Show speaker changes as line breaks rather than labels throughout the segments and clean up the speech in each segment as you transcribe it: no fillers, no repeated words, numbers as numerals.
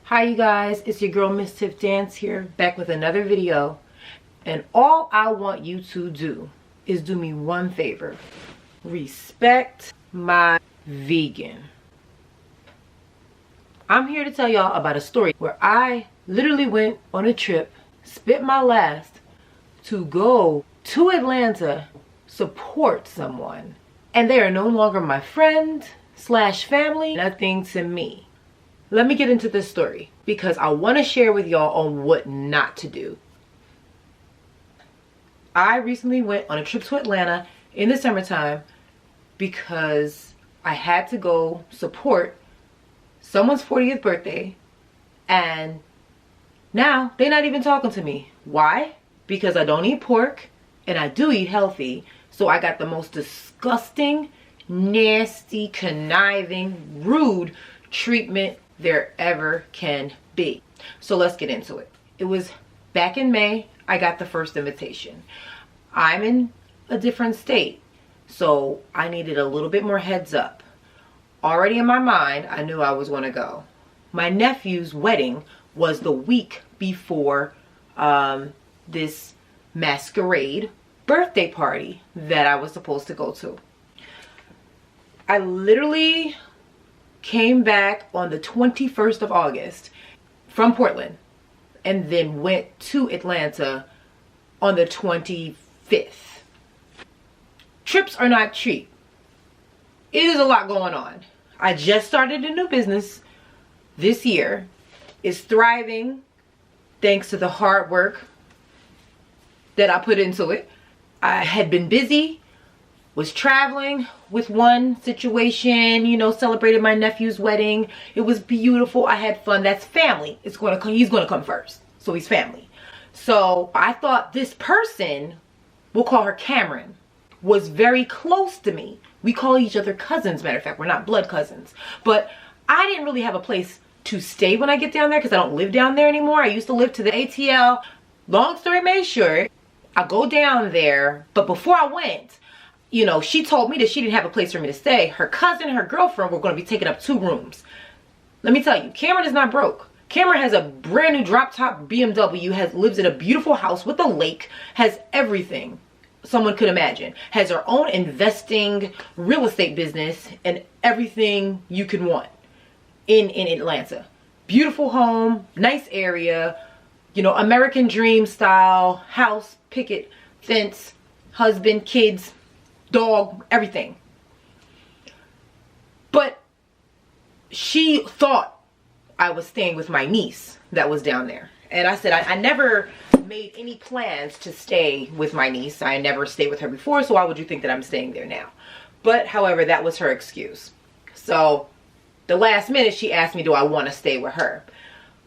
Hi you guys, it's your girl Miss Tiff Dance here, back with another video. And all I want you to do is do me one favor. Respect my vegan. I'm here to tell y'all about a story where I literally went on a trip, spent my last to go to Atlanta, support someone. And they are no longer my friend slash family, nothing to me. Let me get into this story because I want to share with y'all on what not to do. I recently went on a trip to Atlanta in the summertime because I had to go support someone's 40th birthday, and now they're not even talking to me. Why? Because I don't eat pork and I do eat healthy. So I got the most disgusting, nasty, conniving, rude treatment there ever can be. So let's get into it. It was back in May I got the first invitation. I'm in a different state, so I needed a little bit more heads up. Already in my mind, I knew I was going to go. My nephew's wedding was the week before this masquerade birthday party that I was supposed to go to. I literally came back on the 21st of August from Portland and then went to Atlanta on the 25th. Trips are not cheap. It is a lot going on. I just started a new business this year. It's thriving thanks to the hard work that I put into it. I had been busy, was traveling with one situation, you know, celebrated my nephew's wedding. It was beautiful. I had fun. That's family. He's going to come first. So he's family. So I thought this person, we'll call her Cameron, was very close to me. We call each other cousins, matter of fact. We're not blood cousins. But I didn't really have a place to stay when I get down there because I don't live down there anymore. I used to live to the ATL. Long story made short, I go down there, but before I went, you know, she told me that she didn't have a place for me to stay. Her cousin and her girlfriend were going to be taking up 2 rooms. Let me tell you, Cameron is not broke. Cameron has a brand new drop top BMW, lives in a beautiful house with a lake, has everything someone could imagine, has her own investing real estate business and everything you can want in Atlanta. Beautiful home, nice area, you know, American dream style house, picket fence, husband, kids, dog, everything. But she thought I was staying with my niece that was down there. And I said, I never made any plans to stay with my niece. I never stayed with her before, so why would you think that I'm staying there now? But however, that was her excuse. So the last minute she asked me, do I want to stay with her?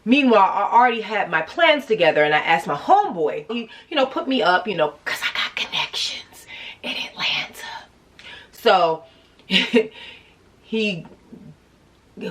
Meanwhile, I already had my plans together, and I asked my homeboy, you know, put me up, you know, because I got connections in Atlanta. So he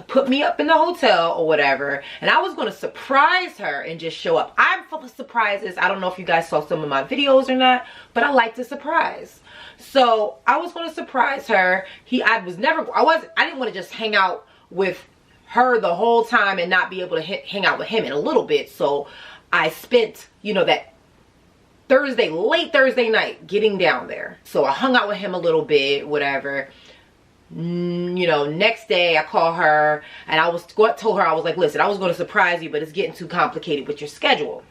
put me up in the hotel or whatever, and I was going to surprise her and just show up. I'm full of surprises. I don't know if you guys saw some of my videos or not, but I like to surprise. So I was going to surprise her. I didn't want to just hang out with her the whole time and not be able to hang out with him in a little bit. So I spent, you know, that late Thursday night getting down there. So I hung out with him a little bit, whatever. You know, next day I call her and told her, I was like, listen, I was going to surprise you, but it's getting too complicated with your schedule.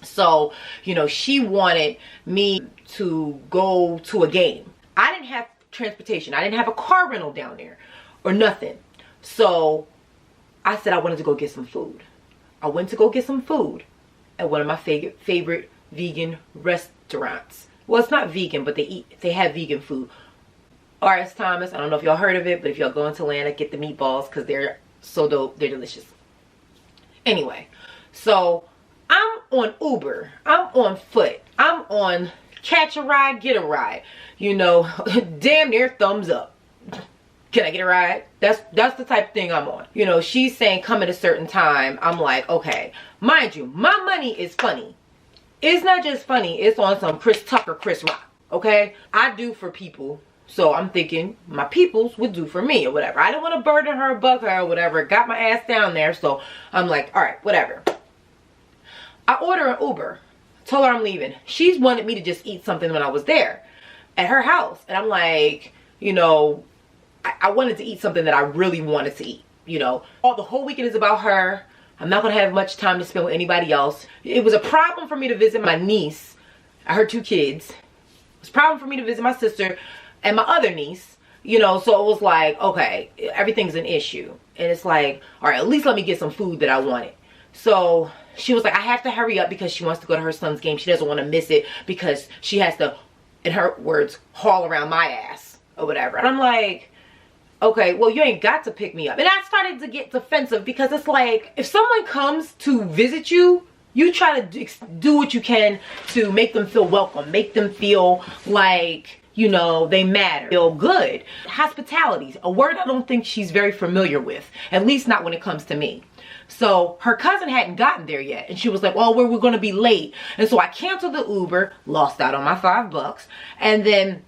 So, you know, she wanted me to go to a game. I didn't have transportation. I didn't have a car rental down there or nothing. So I said I wanted to go get some food. I went to go get some food at one of my favorite vegan restaurants. Well, it's not vegan, but they have vegan food. R.S. Thomas, I don't know if y'all heard of it, but if y'all go into Atlanta, get the meatballs because they're so dope. They're delicious. Anyway, so I'm on Uber. I'm on foot. I'm on catch a ride, get a ride. You know, damn near thumbs up. Can I get a ride? That's the type of thing I'm on. You know, she's saying come at a certain time. I'm like, okay. Mind you, my money is funny. It's not just funny. It's on some Chris Tucker, Chris Rock. Okay? I do for people So I'm thinking my peoples would do for me or whatever. I didn't want to burden her, bug her or whatever. Got my ass down there. So I'm like, all right, whatever. I order an Uber. Told her I'm leaving. She's wanted me to just eat something when I was there at her house. And I'm like, you know, I wanted to eat something that I really wanted to eat. You know, the whole weekend is about her. I'm not going to have much time to spend with anybody else. It was a problem for me to visit my niece. Her 2 kids. It was a problem for me to visit my sister and my other niece. You know, so it was like, okay, everything's an issue. And it's like, all right, at least let me get some food that I wanted. So she was like, I have to hurry up because she wants to go to her son's game. She doesn't want to miss it because she has to, in her words, haul around my ass or whatever. And I'm like, okay, well, you ain't got to pick me up. And I started to get defensive because it's like, if someone comes to visit you, you try to do what you can to make them feel welcome, make them feel like, you know, they matter, feel good. Hospitality, a word I don't think she's very familiar with, at least not when it comes to me. So her cousin hadn't gotten there yet, and she was like, well, we're going to be late. And so I canceled the Uber, lost out on my $5, and then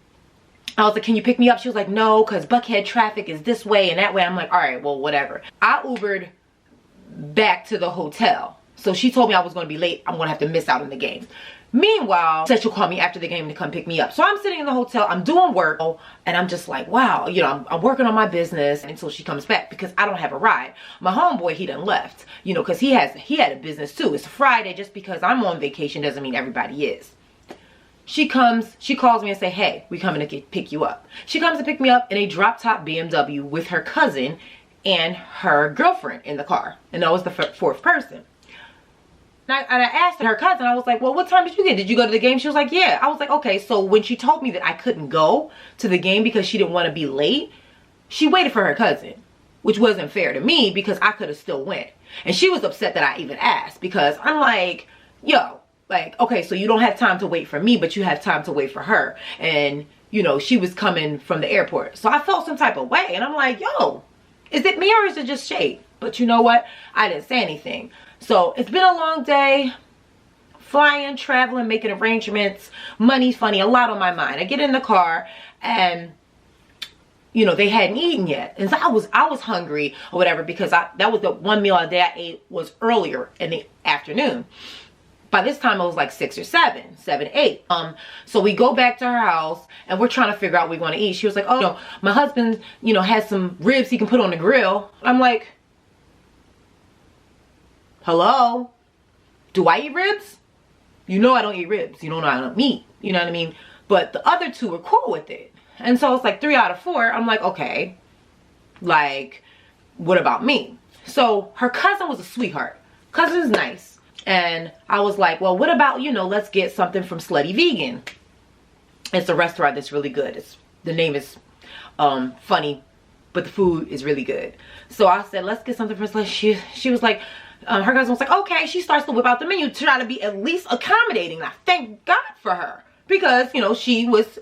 I was like, can you pick me up? She was like, no, because Buckhead traffic is this way and that way. I'm like, all right, well, whatever. I Ubered back to the hotel. So she told me I was going to be late. I'm going to have to miss out on the games. Meanwhile, said she'll call me after the game to come pick me up. So I'm sitting in the hotel. I'm doing work. And I'm just like, wow, you know, I'm working on my business until she comes back because I don't have a ride. My homeboy, he done left, you know, because he had a business too. It's a Friday. Just because I'm on vacation doesn't mean everybody is. She comes, she calls me and say, hey, we coming to pick you up. She comes to pick me up in a drop top BMW with her cousin and her girlfriend in the car. And that was the 4th person. And I asked her cousin, I was like, well, what time did you get? Did you go to the game? She was like, yeah. I was like, okay. So when she told me that I couldn't go to the game because she didn't want to be late, she waited for her cousin, which wasn't fair to me because I could have still went. And she was upset that I even asked because I'm like, yo, like, okay, so you don't have time to wait for me, but you have time to wait for her. And, you know, she was coming from the airport. So I felt some type of way. And I'm like, yo, is it me or is it just shade? But you know what? I didn't say anything. So it's been a long day. Flying, traveling, making arrangements. Money's funny. A lot on my mind. I get in the car and, you know, they hadn't eaten yet. And so I was hungry or whatever because that was the one meal a day I ate was earlier in the afternoon. By this time, it was like 6 or 7, 8. So we go back to her house and we're trying to figure out what we want to eat. She was like, oh, no, my husband, you know, has some ribs he can put on the grill. I'm like, hello? Do I eat ribs? You know I don't eat ribs. You don't know I don't meat. You know what I mean? But the other 2 were cool with it. And so it's like 3 out of 4. I'm like, okay, like, what about me? So her cousin was a sweetheart. Cousin's nice. And I was like, well, what about, you know, let's get something from Slutty Vegan. It's a restaurant that's really good. The name is funny, but the food is really good. So I said, let's get something from Slutty. She was like, her cousin was like, okay. She starts to whip out the menu to try to be at least accommodating. I thank God for her because, you know, she was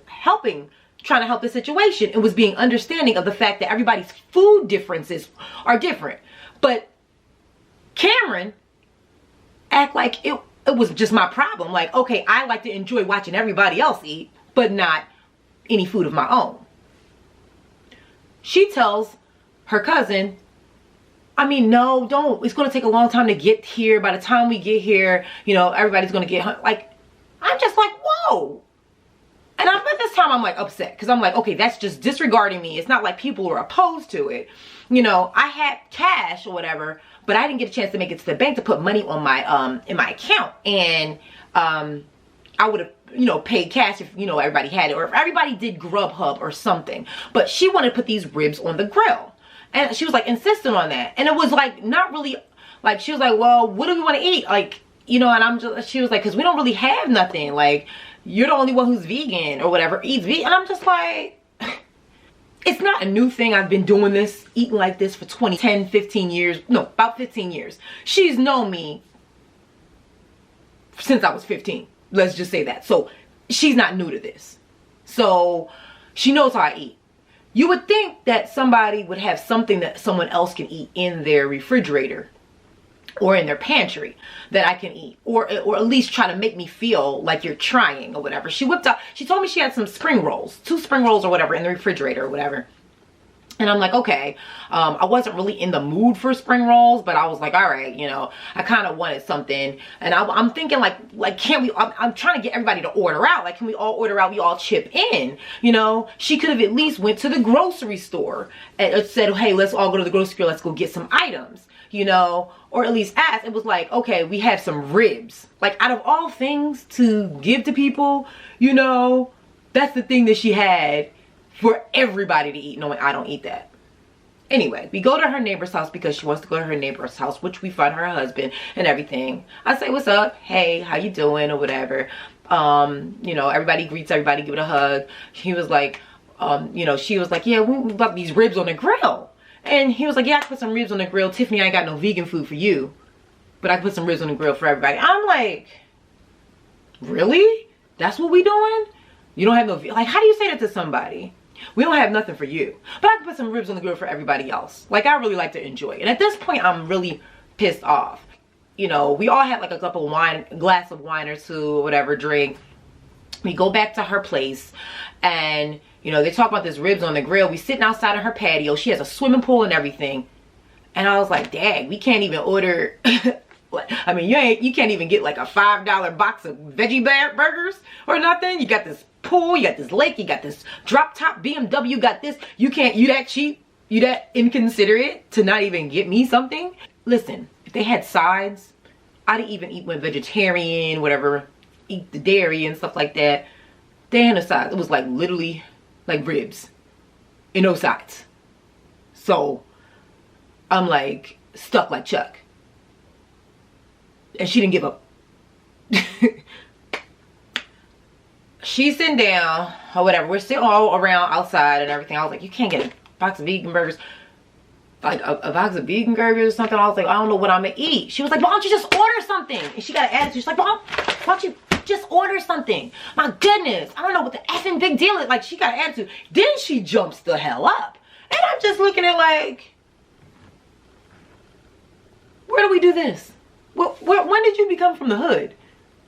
trying to help the situation and was being understanding of the fact that everybody's food differences are different. But Cameron act like it was just my problem. Like, okay, I like to enjoy watching everybody else eat, but not any food of my own. She tells her cousin, I mean, no, don't. It's going to take a long time to get here. By the time we get here, you know, everybody's going to get like, I'm just like, whoa. And at this time, I'm like upset because I'm like, okay, that's just disregarding me. It's not like people are opposed to it. You know, I had cash or whatever, but I didn't get a chance to make it to the bank to put money on my in my account. And I would have, you know, paid cash if, you know, everybody had it or if everybody did Grubhub or something. But she wanted to put these ribs on the grill. And she was like insistent on that. And it was like not really like, she was like, well, what do we want to eat? Like, you know, and she was like, because we don't really have nothing. Like, you're the only one who's vegan or whatever, eats vegan. And I'm just like, it's not a new thing. I've been doing this, eating like this for 10, 15 years. No, about 15 years. She's known me since I was 15. Let's just say that. So she's not new to this. So she knows how I eat. You would think that somebody would have something that someone else can eat in their refrigerator. or in their pantry that I can eat, or at least try to make me feel like you're trying or whatever. She whipped out, she told me she had some spring rolls, 2 spring rolls or whatever in the refrigerator or whatever. And I'm like, okay, I wasn't really in the mood for spring rolls, but I was like, all right, you know, I kind of wanted something. And I'm thinking like, can't we, I'm trying to get everybody to order out. Like, can we all order out? We all chip in, you know? She could have at least went to the grocery store and said, hey, let's all go to the grocery store. Let's go get some items, you know, or at least ask. It was like, okay, we have some ribs. Like, out of all things to give to people, you know, that's the thing that she had for everybody to eat, knowing I don't eat that. Anyway, we go to her neighbor's house because she wants to go to her neighbor's house, which we find her husband and everything. I say, what's up? Hey, how you doing? Or whatever. You know, everybody greets everybody, give it a hug. He was like, you know, she was like, yeah, we bought these ribs on the grill. And he was like, yeah, I put some ribs on the grill. Tiffany, I ain't got no vegan food for you, but I put some ribs on the grill for everybody. I'm like, really? That's what we doing? You don't have no, like, how do you say that to somebody? We don't have nothing for you, but I can put some ribs on the grill for everybody else. Like, I really like to enjoy it. And at this point, I'm really pissed off. You know, we all had like a cup of wine, glass of wine or two, or whatever, drink. We go back to her place and, you know, they talk about this ribs on the grill. We sitting outside of her patio. She has a swimming pool and everything. And I was like, dang, we can't even order. I mean, you can't even get like a $5 box of veggie burgers or nothing. You got this pool, you got this lake, you got this drop top BMW, you got this. You that cheap, you that inconsiderate to not even get me something. Listen, if they had sides, I'd even eat one vegetarian, whatever, eat the dairy and stuff like that. They had no sides. It was like literally like ribs and no sides. So I'm like stuck like Chuck. And she didn't give up. She's sitting down or whatever. We're sitting all around outside and everything. I was like, you can't get a box of vegan burgers. Like a box of vegan burgers or something. I was like, I don't know what I'm gonna eat. She was like, why don't you just order something? And she got an attitude. She's like, why don't you just order something? My goodness, I don't know what the effing big deal is. Like, she got an attitude. Then she jumps the hell up. And I'm just looking at like, where do we do this? When did you become from the hood?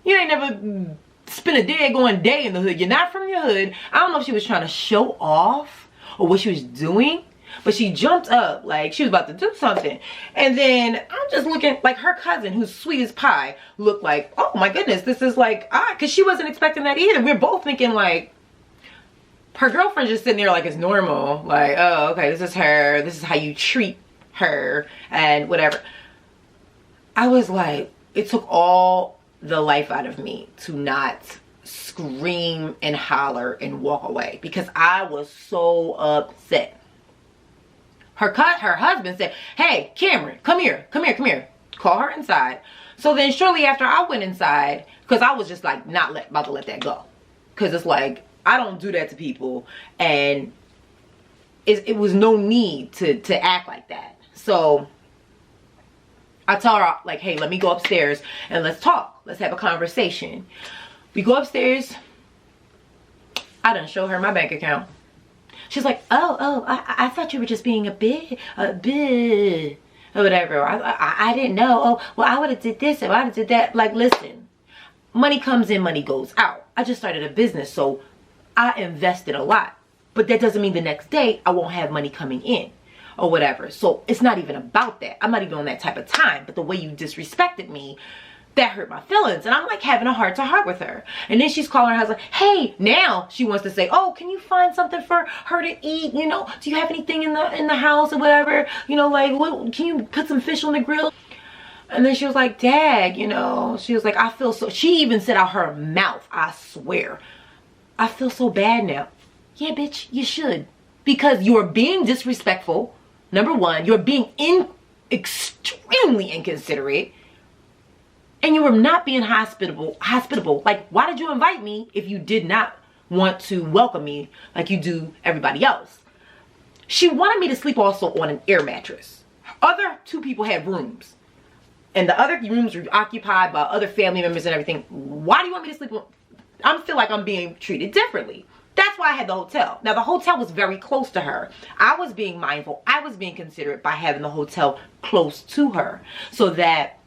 You ain't never spent a daggone day in the hood. You're not from your hood. I don't know if she was trying to show off or what she was doing, but she jumped up like she was about to do something. And then I'm just looking like her cousin, who's sweet as pie, looked like, oh my goodness, this is like, because she wasn't expecting that either. We're both thinking like, her girlfriend's just sitting there like it's normal. Like, oh, okay, this is her. This is how you treat her and whatever. I was like, it took all the life out of me to not scream and holler and walk away because I was so upset. Her husband said, hey, Cameron, come here. Call her inside. So then shortly after I went inside, because I was just like about to let that go. Because it's like, I don't do that to people. And it was no need to act like that. So I tell her, like, hey, let me go upstairs and let's talk. Let's have a conversation. We go upstairs. I done show her my bank account. She's like, I thought you were just being a bit, or whatever. I didn't know. Oh, well, I would have did this or I would have did that. Like, listen, money comes in, money goes out. I just started a business, so I invested a lot. But that doesn't mean the next day I won't have money coming in. Or whatever. So it's not even about that. I'm not even on that type of time. But the way you disrespected me, that hurt my feelings. And I'm like having a heart to heart with her. And then she's calling her husband. Hey, now she wants to say, oh, can you find something for her to eat? You know, do you have anything in the house or whatever? You know, like, what, can you put some fish on the grill? And then she was like, Dad, you know, she was like, I feel so, she even said out her mouth, I swear, I feel so bad now. Yeah, bitch, you should. Because you're being disrespectful. Number one, you're being extremely inconsiderate. And you were not being hospitable. Like, why did you invite me if you did not want to welcome me like you do everybody else? She wanted me to sleep also on an air mattress. Other 2 people had rooms. And the other rooms were occupied by other family members and everything. Why do you want me to sleep on? I feel like I'm being treated differently. that's why I had the hotel. Now, the hotel was very close to her. I was being mindful. I was being considerate by having the hotel close to her so that,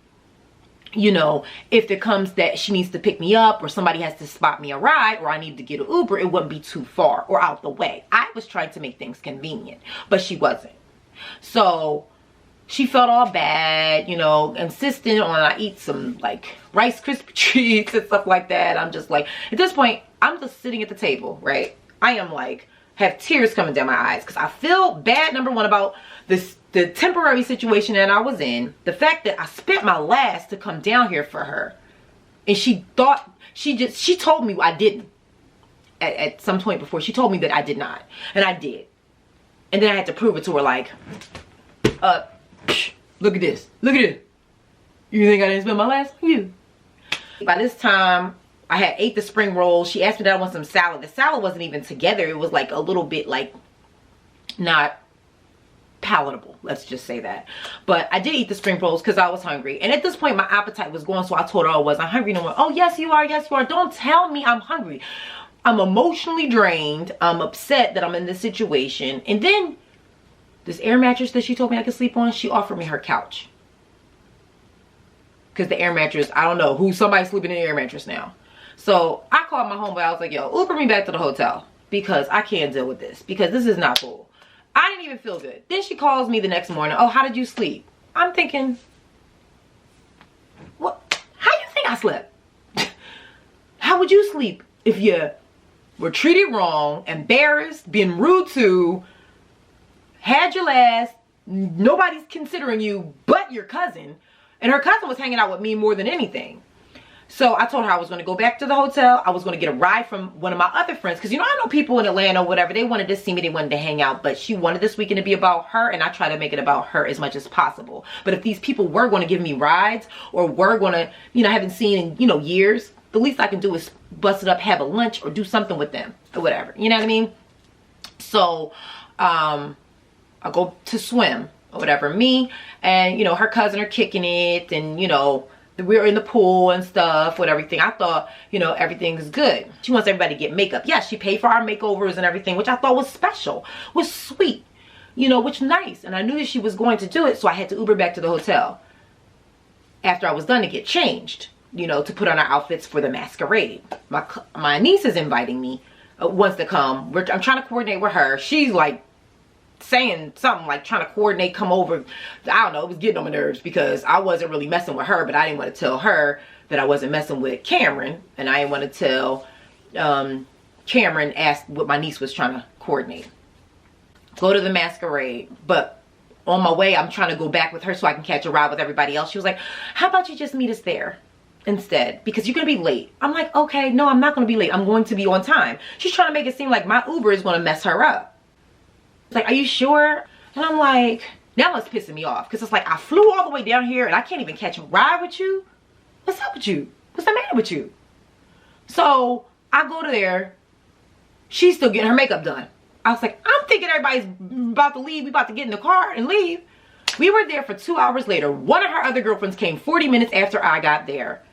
you know, if there comes that she needs to pick me up or somebody has to spot me a ride or I need to get an Uber, it wouldn't be too far or out the way. I was trying to make things convenient, but she wasn't. So she felt all bad, you know, insisting on I eat some like Rice Krispie treats and stuff like that. I'm just like, at this point, I'm just sitting at the table, right? I am like, have tears coming down my eyes because I feel bad, number one, about the temporary situation that I was in. The fact that I spent my last to come down here for her. And she thought, she told me I didn't. At some point before, she told me that I did not. And I did. And then I had to prove it to her like, look at this. Look at it. You think I didn't spend my last on you? By this time, I had ate the spring rolls. She asked me that I want some salad. The salad wasn't even together. It was like a little bit like not palatable, let's just say that. But I did eat the spring rolls because I was hungry, and at this point my appetite was gone, so I told her I wasn't hungry no more. Oh, yes you are, yes you are. Don't tell me I'm hungry. I'm emotionally drained. I'm upset that I'm in this situation. And then this air mattress that she told me I could sleep on, she offered me her couch because the air mattress, I don't know who, somebody's sleeping in the air mattress now. So I called my homeboy. I was like, yo, Uber me back to the hotel because I can't deal with this, because this is not cool. I didn't even feel good. Then she calls me the next morning. Oh, how did you sleep? I'm thinking, what? How you think I slept? How would you sleep if you were treated wrong, embarrassed, been rude to, had your last, nobody's considering you but your cousin, and her cousin was hanging out with me more than anything. So I told her I was going to go back to the hotel. I was going to get a ride from one of my other friends. Because, you know, I know people in Atlanta or whatever. They wanted to see me. They wanted to hang out. But she wanted this weekend to be about her. And I try to make it about her as much as possible. But if these people were going to give me rides or were going to, you know, I haven't seen in, you know, years, the least I can do is bust it up, have a lunch, or do something with them or whatever. You know what I mean? So I go to swim or whatever. Me and, you know, her cousin are kicking it, and, you know, we were in the pool and stuff with everything. I thought, you know, everything's good. She wants everybody to get makeup. Yeah, she paid for our makeovers and everything, which I thought was special, was sweet, you know, which nice. And I knew that she was going to do it, so I had to Uber back to the hotel after I was done to get changed, you know, to put on our outfits for the masquerade. My niece is inviting me, wants to come. I'm trying to coordinate with her. She's like saying something like trying to coordinate, come over. I don't know, it was getting on my nerves because I wasn't really messing with her, but I didn't want to tell her that I wasn't messing with Cameron, and I didn't want to tell Cameron asked what my niece was trying to coordinate. Go to the masquerade, but on my way I'm trying to go back with her so I can catch a ride with everybody else. She was like, how about you just meet us there instead, because you're gonna be late. I'm like, okay, no, I'm not gonna be late. I'm going to be on time. She's trying to make it seem like my Uber is gonna mess her up. Like, are you sure? And I'm like, now it's pissing me off. Because it's like, I flew all the way down here and I can't even catch a ride with you. What's up with you? What's the matter with you? So I go to there. She's still getting her makeup done. I was like, I'm thinking everybody's about to leave. We about to get in the car and leave. We were there for 2 hours later. One of her other girlfriends came 40 minutes after I got there.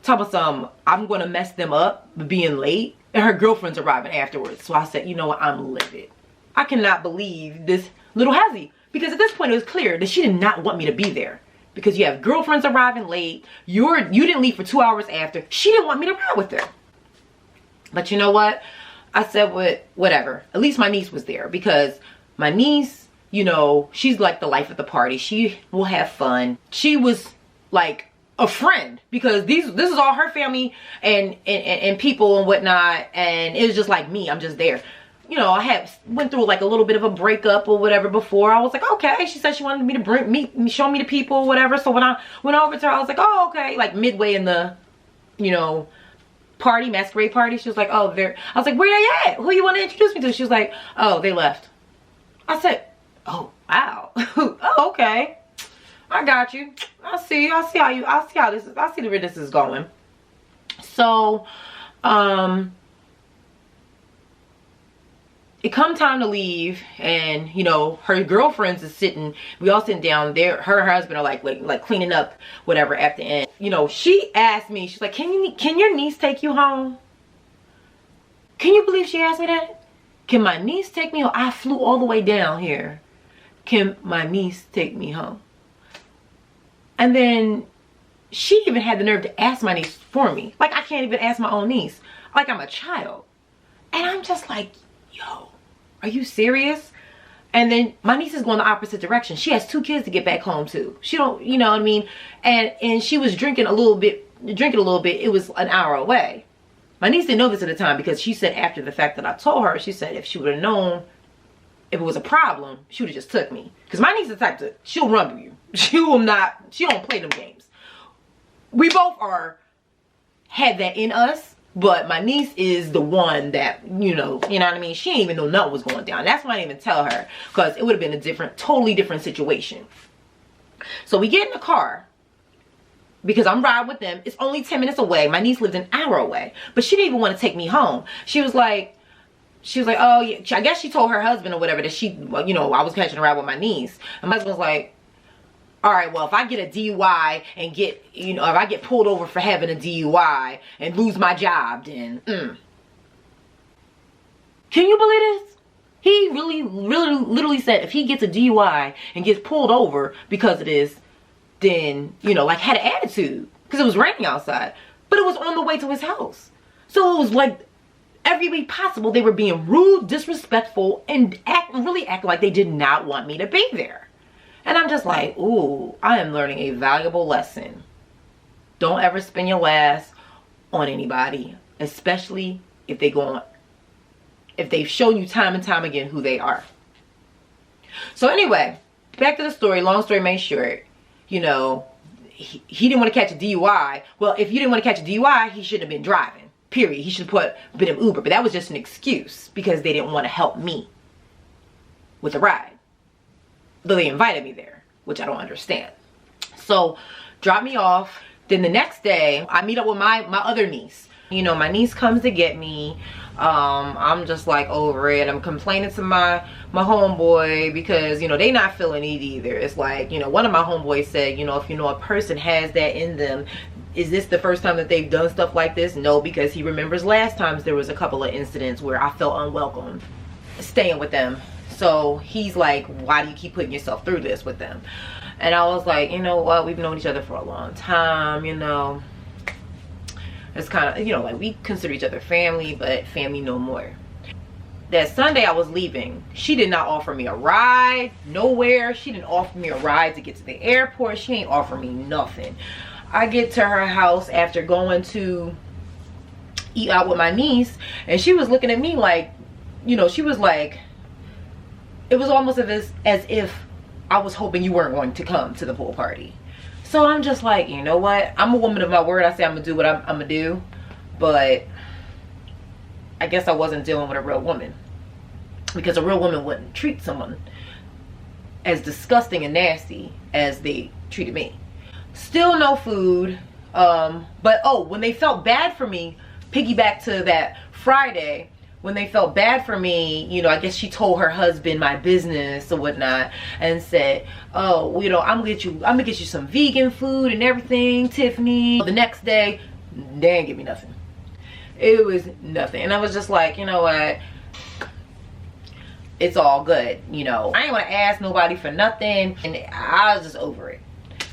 Talking some, I'm going to mess them up being late. And her girlfriend's arriving afterwards. So I said, you know what? I'm livid. I cannot believe this little hezzy. Because at this point it was clear that she did not want me to be there. Because you have girlfriends arriving late. You didn't leave for 2 hours after. She didn't want me to ride with her. But you know what? I said, whatever. At least my niece was there. Because my niece, you know, she's like the life of the party. She will have fun. She was like a friend. Because this is all her family and people and whatnot. And it was just like me. I'm just there. You know, I went through like a little bit of a breakup or whatever before. I was like, okay. She said she wanted me to show me the people or whatever. So when I went over to her, I was like, oh, okay. Like midway in the, you know, masquerade party. She was like, oh, I was like, where they at? Who you want to introduce me to? She was like, oh, they left. I said, oh, wow. Oh, okay. I got you. I see where this is going. So, it come time to leave, and you know, her girlfriends is sitting, we all sitting down there. Her and her husband are like cleaning up whatever at the end. You know, she asked me, she's like, can your niece take you home? Can you believe she asked me that? Can my niece take me home? I flew all the way down here. Can my niece take me home? And then she even had the nerve to ask my niece for me. Like, I can't even ask my own niece. Like I'm a child. And I'm just like, yo, are you serious? And then my niece is going the opposite direction. She has 2 kids to get back home to. She don't, you know what I mean? And she was drinking a little bit. It was an hour away. My niece didn't know this at the time because she said after the fact that I told her, she said if she would have known if it was a problem, she would have just took me. Because my niece is the type to, she'll rumble you. She don't play them games. We both had that in us. But my niece is the one that, you know what I mean? She didn't even know nothing was going down. That's why I didn't even tell her. Because it would have been a totally different situation. So we get in the car. Because I'm riding with them. It's only 10 minutes away. My niece lived an hour away. But she didn't even want to take me home. She was like, oh, yeah. I guess she told her husband or whatever that I was catching a ride with my niece. And my husband was like, all right, well, if I get a DUI and if I get pulled over for having a DUI and lose my job, then, Can you believe this? He really, literally said if he gets a DUI and gets pulled over because of this, then, like had an attitude. Because it was raining outside. But it was on the way to his house. So it was like every way possible they were being rude, disrespectful, and really acting like they did not want me to be there. And I'm just like, ooh, I am learning a valuable lesson. Don't ever spend your last on anybody, especially if they've shown you time and time again who they are. So anyway, back to the story. Long story made short, he didn't want to catch a DUI. Well, if you didn't want to catch a DUI, he shouldn't have been driving. Period. He should have been an Uber. But that was just an excuse because they didn't want to help me with the ride. Though they invited me there, which I don't understand. So, drop me off. Then the next day, I meet up with my other niece. My niece comes to get me. I'm just like over it. I'm complaining to my homeboy because, they not feeling it either. It's like, one of my homeboys said, if a person has that in them, is this the first time that they've done stuff like this? No, because he remembers last times there was a couple of incidents where I felt unwelcome staying with them. So he's like, why do you keep putting yourself through this with them? And I was like, you know what? We've known each other for a long time, It's kind of, like we consider each other family, but family no more. That Sunday I was leaving. She did not offer me a ride nowhere. She didn't offer me a ride to get to the airport. She ain't offer me nothing. I get to her house after going to eat out with my niece. And she was looking at me like, she was like, it was almost as if I was hoping you weren't going to come to the pool party. So I'm just like, you know what? I'm a woman of my word. I say I'm going to do what I'm going to do. But I guess I wasn't dealing with a real woman. Because a real woman wouldn't treat someone as disgusting and nasty as they treated me. Still no food. But, when they felt bad for me, piggyback to that Friday, when they felt bad for me, I guess she told her husband my business or whatnot and said, oh, I'm gonna get you some vegan food and everything, Tiffany. The next day, they didn't give me nothing. It was nothing. And I was just like, you know what? It's all good, I ain't want to ask nobody for nothing. And I was just over it.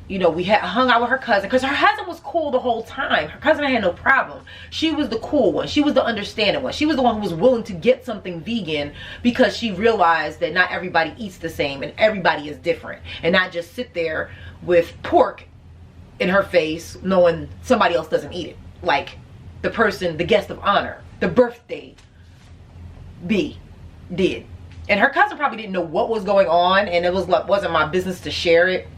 We hung out with her cousin because her husband was cool the whole time. Her cousin had no problem. She was the cool one. She was the understanding one. She was the one who was willing to get something vegan because she realized that not everybody eats the same and everybody is different. And not just sit there with pork in her face knowing somebody else doesn't eat it. Like the person, the guest of honor, the birthday B did. And her cousin probably didn't know what was going on, and it wasn't my business to share it.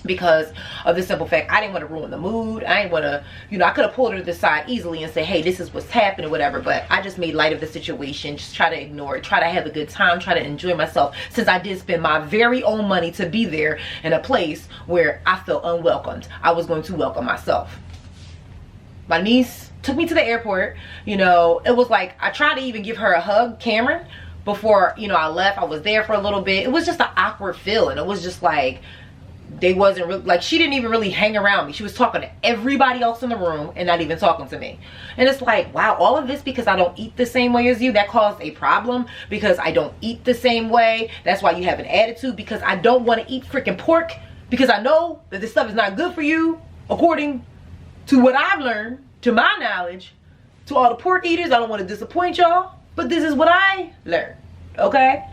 Because of the simple fact, I didn't want to ruin the mood. I didn't want to, I could have pulled her to the side easily and say, hey, this is what's happening, whatever. But I just made light of the situation. Just try to ignore it. Try to have a good time. Try to enjoy myself. Since I did spend my very own money to be there in a place where I felt unwelcomed. I was going to welcome myself. My niece took me to the airport. It was like, I tried to even give her a hug, Cameron, before, I left. I was there for a little bit. It was just an awkward feeling. It was just like, they wasn't really, like, she didn't even really hang around me. She was talking to everybody else in the room and not even talking to me. And it's like, wow, all of this because I don't eat the same way as you? That caused a problem because I don't eat the same way. That's why you have an attitude, because I don't want to eat freaking pork, because I know that this stuff is not good for you, according to what I've learned, to my knowledge. To all the pork eaters, I don't want to disappoint y'all, but this is what I learned, okay?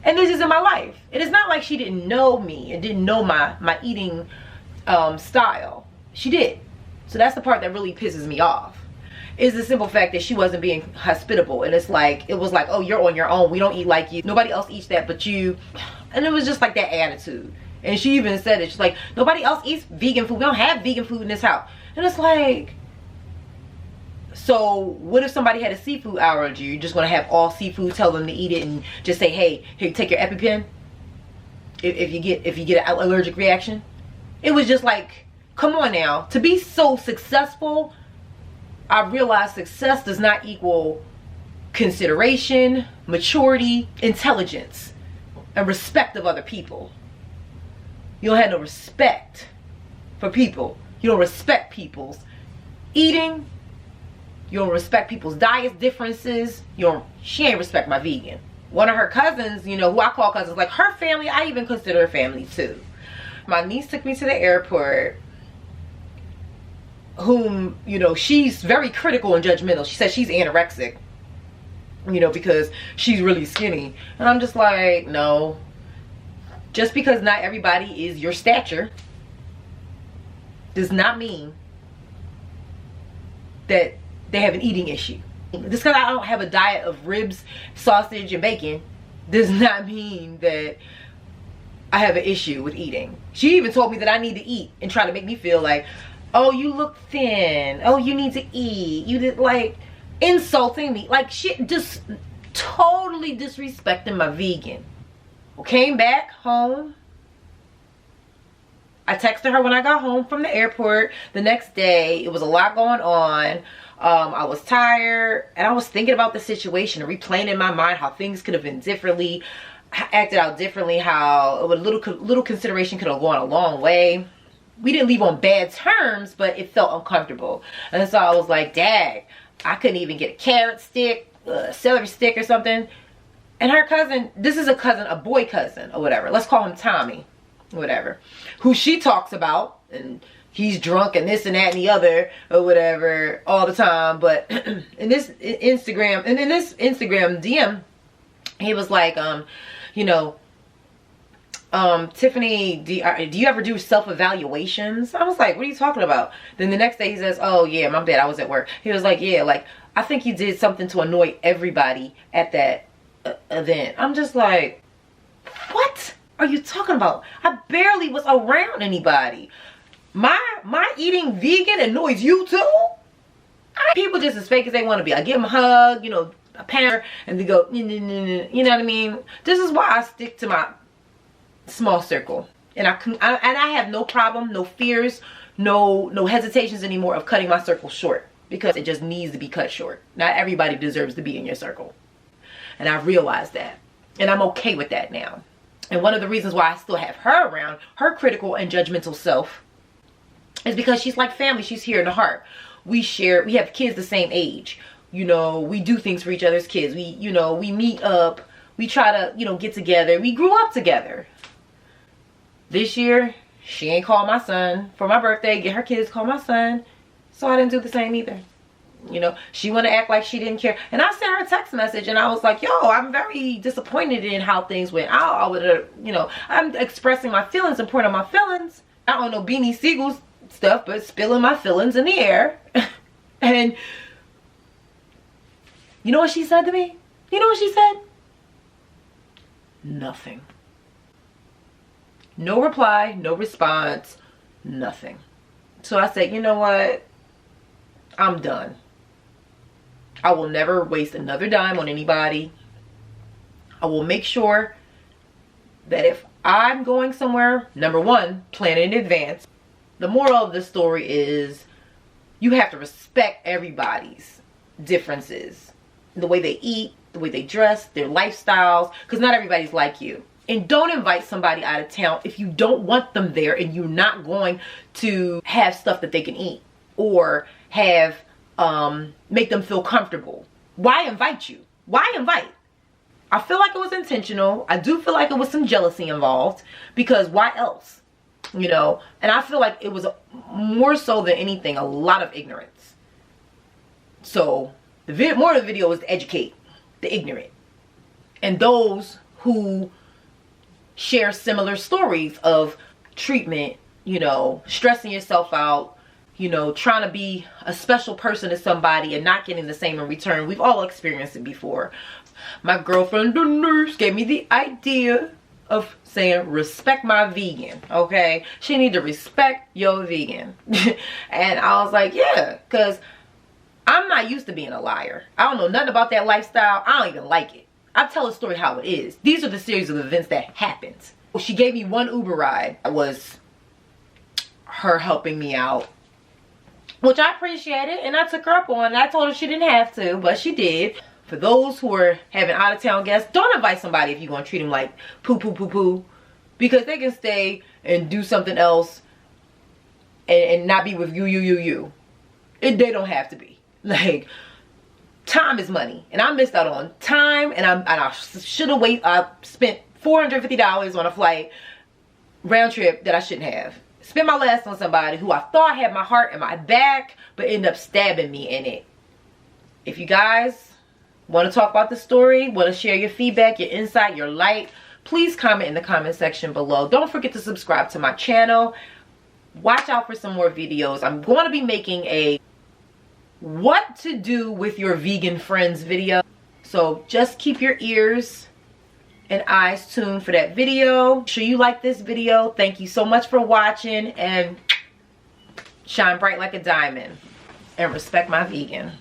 And this is in my life. It is not like she didn't know me and didn't know my eating style. She did. So that's the part that really pisses me off. Is the simple fact that she wasn't being hospitable. And it's like, it was like, oh, you're on your own. We don't eat like you. Nobody else eats that but you. And it was just like that attitude. And she even said it. She's like, nobody else eats vegan food. We don't have vegan food in this house. And it's like, so what if somebody had a seafood allergy? You're just gonna have all seafood, tell them to eat it, and just say, hey, take your EpiPen if you get an allergic reaction? It was just like, come on now. To be so successful, I realized success does not equal consideration, maturity, intelligence, and respect of other people. You don't have no respect for people. You don't respect people's eating. You don't respect people's diet differences. She ain't respect my vegan. One of her cousins, you know, who I call cousins, like her family, I even consider her family too. My niece took me to the airport, whom, you know, she's very critical and judgmental. She says she's anorexic, you know, because she's really skinny. And I'm just like, no. Just because not everybody is your stature does not mean that they have an eating issue. Just because I don't have a diet of ribs, sausage, and bacon does not mean that I have an issue with eating. She even told me that I need to eat and try to make me feel like, oh, you look thin. Oh, you need to eat. You did, like, insulting me. Like, shit, just totally disrespecting my vegan. Came back home. I texted her when I got home from the airport the next day. It was a lot going on. I was tired and I was thinking about the situation and replaying in my mind how things could have been differently, acted out differently, how a little consideration could have gone a long way. We didn't leave on bad terms, but it felt uncomfortable. And so I was like, dang, I couldn't even get a carrot stick, a celery stick or something. And her cousin, this is a cousin, a boy cousin or whatever. Let's call him Tommy, whatever. Who she talks about, and he's drunk and this and that and the other or whatever all the time. But in this Instagram DM, he was like, you know, Tiffany, do you ever do self-evaluations? I was like, what are you talking about? Then the next day he says, oh yeah, my bad, I was at work. He was like, yeah, like, I think you did something to annoy everybody at that event. I'm just like, what are you talking about? I barely was around anybody. My eating vegan annoys you too? People just as fake as they want to be. I give them a hug, you know, a parent, and they go, you know what I mean? This is why I stick to my small circle. And I have no problem, no fears, no hesitations anymore of cutting my circle short, because it just needs to be cut short. Not everybody deserves to be in your circle. And I realized that. And I'm okay with that now. And one of the reasons why I still have her around, her critical and judgmental self, is because she's like family. She's here in the heart. We have kids the same age. You know, we do things for each other's kids. We meet up. We try to, you know, get together. We grew up together. This year, she ain't called my son for my birthday. Get her kids call my son. So I didn't do the same either. You know, she want to act like she didn't care. And I sent her a text message and I was like, yo, I'm very disappointed in how things went. I would have, you know, I'm expressing my feelings and pouring out my feelings. I don't know Beanie Siegel's stuff, but spilling my feelings in the air. And you know what she said to me? You know what she said? Nothing. No reply, no response, nothing. So I said, you know what? I'm done. I will never waste another dime on anybody. I will make sure that if I'm going somewhere, number one, plan it in advance. The moral of the story is you have to respect everybody's differences. The way they eat, the way they dress, their lifestyles, because not everybody's like you. And don't invite somebody out of town if you don't want them there and you're not going to have stuff that they can eat or have make them feel comfortable. Why invite you? Why invite? I feel like it was intentional. I do feel like it was some jealousy involved, because why else? You know, and I feel like it was more so than anything, a lot of ignorance. So the more of the video is to educate the ignorant and those who share similar stories of treatment, you know, stressing yourself out, you know, trying to be a special person to somebody and not getting the same in return. We've all experienced it before. My girlfriend, the nurse, gave me the idea of saying, respect my vegan, okay? She need to respect your vegan. And I was like, yeah, because I'm not used to being a liar. I don't know nothing about that lifestyle. I don't even like it. I tell a story how it is. These are the series of events that happened. She gave me one Uber ride. It was her helping me out, which I appreciated, and I took her up on it. I told her she didn't have to, but she did. For those who are having out-of-town guests, don't invite somebody if you're going to treat them like poo, because they can stay and do something else and not be with you. They don't have to be. Like, time is money, and I missed out on time, and I should have waited. I spent $450 on a flight round trip that I shouldn't have. Spent my last on somebody who I thought had my heart and my back, but ended up stabbing me in it. If you guys want to talk about the story, want to share your feedback, your insight, your light, please comment in the comment section below. Don't forget to subscribe to my channel. Watch out for some more videos. I'm going to be making a what to do with your vegan friends video. So just keep your ears and eyes tuned for that video. Make sure you like this video. Thank you so much for watching, and shine bright like a diamond and respect my vegan.